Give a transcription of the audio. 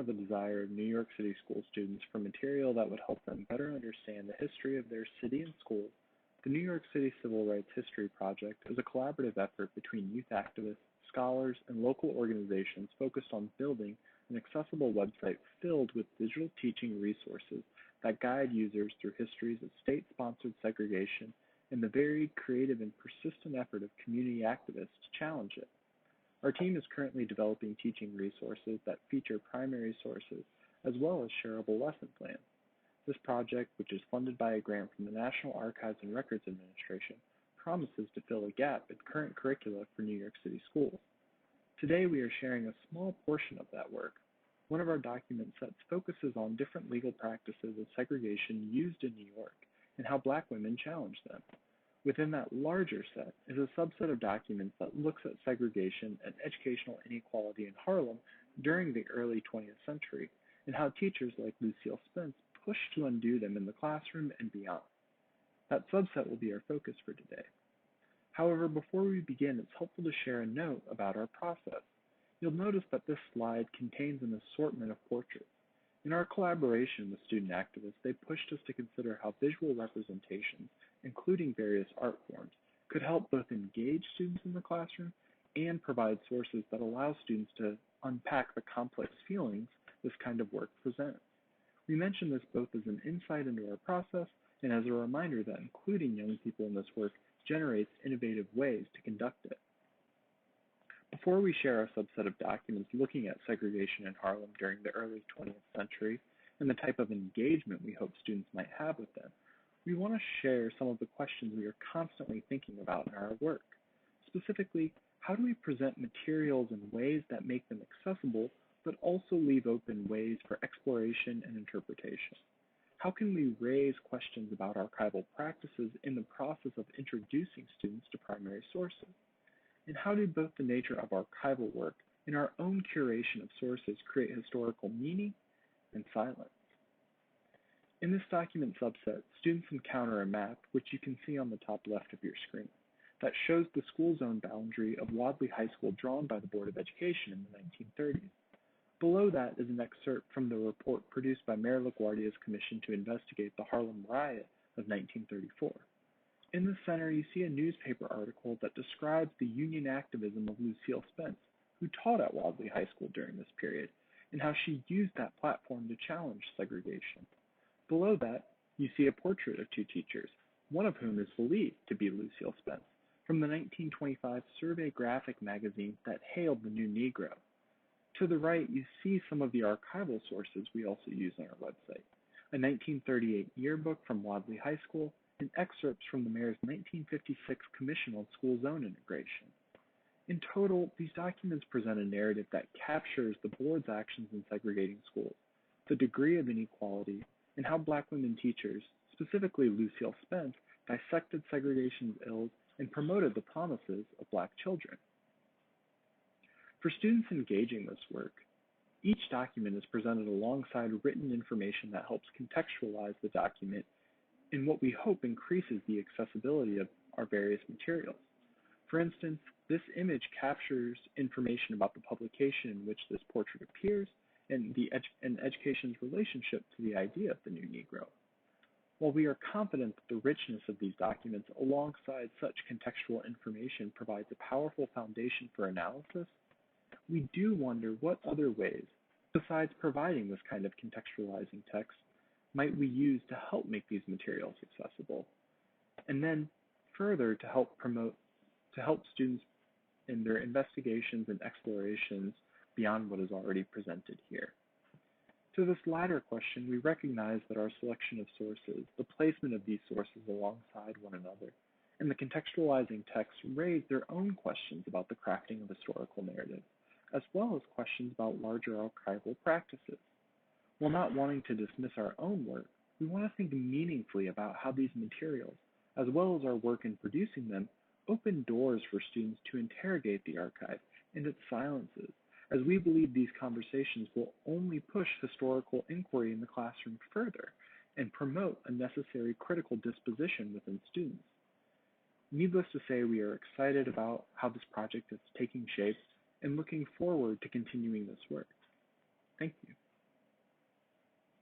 of the desire of New York City school students for material that would help them better understand the history of their city and schools. The New York City Civil Rights History Project is a collaborative effort between youth activists, scholars, and local organizations focused on building an accessible website filled with digital teaching resources that guide users through histories of state-sponsored segregation and the varied, creative, and persistent effort of community activists to challenge it. Our team is currently developing teaching resources that feature primary sources as well as shareable lesson plans. This project, which is funded by a grant from the National Archives and Records Administration, promises to fill a gap in current curricula for New York City schools. Today, we are sharing a small portion of that work. One of our document sets focuses on different legal practices of segregation used in New York and how Black women challenged them. Within that larger set is a subset of documents that looks at segregation and educational inequality in Harlem during the early 20th century and how teachers like Lucille Spence pushed to undo them in the classroom and beyond. That subset will be our focus for today. However, before we begin, it's helpful to share a note about our process. You'll notice that this slide contains an assortment of portraits. In our collaboration with student activists, they pushed us to consider how visual representations, including various art forms, could help both engage students in the classroom and provide sources that allow students to unpack the complex feelings this kind of work presents. We mention this both as an insight into our process and as a reminder that including young people in this work generates innovative ways to conduct it. Before we share our subset of documents looking at segregation in Harlem during the early 20th century and the type of engagement we hope students might have with them, we want to share some of the questions we are constantly thinking about in our work. Specifically, how do we present materials in ways that make them accessible but also leave open ways for exploration and interpretation? How can we raise questions about archival practices in the process of introducing students to primary sources? And how do both the nature of archival work and our own curation of sources create historical meaning and silence? In this document subset, students encounter a map, which you can see on the top left of your screen, that shows the school zone boundary of Wadley High School drawn by the Board of Education in the 1930s. Below that is an excerpt from the report produced by Mayor LaGuardia's commission to investigate the Harlem Riot of 1934. In the center, you see a newspaper article that describes the union activism of Lucille Spence, who taught at Wadley High School during this period, and how she used that platform to challenge segregation. Below that, you see a portrait of two teachers, one of whom is believed to be Lucille Spence, from the 1925 Survey graphic magazine that hailed the New Negro. To the right, you see some of the archival sources we also use on our website, a 1938 yearbook from Wadley High School, and excerpts from the mayor's 1956 Commission on School Zone Integration. In total, these documents present a narrative that captures the board's actions in segregating schools, the degree of inequality, and how Black women teachers, specifically Lucille Spence, dissected segregation's ills and promoted the promises of Black children. For students engaging this work, each document is presented alongside written information that helps contextualize the document in what we hope increases the accessibility of our various materials. For instance, this image captures information about the publication in which this portrait appears and education's relationship to the idea of the New Negro. While we are confident that the richness of these documents alongside such contextual information provides a powerful foundation for analysis, we do wonder what other ways, besides providing this kind of contextualizing text, might we use to help make these materials accessible, and then further to help students in their investigations and explorations beyond what is already presented here. To this latter question, we recognize that our selection of sources, the placement of these sources alongside one another, and the contextualizing texts raise their own questions about the crafting of historical narrative, as well as questions about larger archival practices. While not wanting to dismiss our own work, we want to think meaningfully about how these materials, as well as our work in producing them, open doors for students to interrogate the archive and its silences, as we believe these conversations will only push historical inquiry in the classroom further and promote a necessary critical disposition within students. Needless to say, we are excited about how this project is taking shape and looking forward to continuing this work. Thank you.